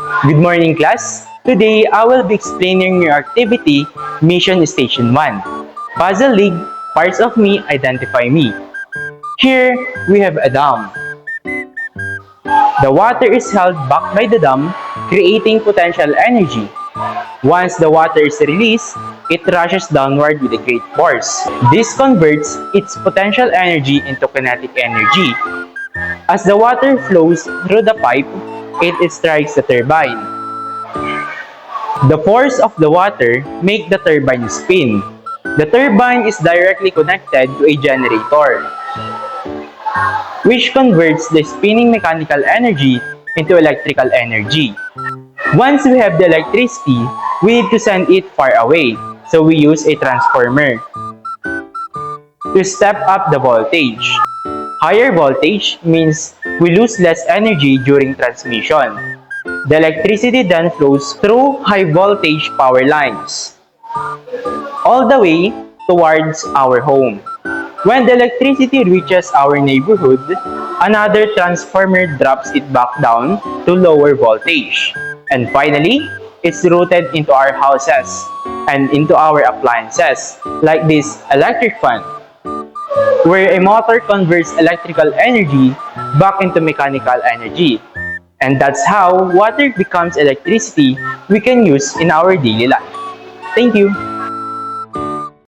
Good morning, class. Today, I will be explaining your activity, Mission Station 1. Puzzle League, Parts of Me Identify Me. Here, we have a dam. The water is held back by the dam, creating potential energy. Once the water is released, it rushes downward with a great force. This converts its potential energy into kinetic energy. As the water flows through the pipe, it strikes the turbine. The force of the water makes the turbine spin. The turbine is directly connected to a generator, which converts the spinning mechanical energy into electrical energy. Once we have the electricity, we need to send it far away, so we use a transformer to step up the voltage. Higher voltage means we lose less energy during transmission. The electricity then flows through high voltage power lines all the way towards our home. When the electricity reaches our neighborhood, another transformer drops it back down to lower voltage. And finally, it's routed into our houses and into our appliances, like this electric fan, where a motor converts electrical energy back into mechanical energy. And that's how water becomes electricity we can use in our daily life. Thank you.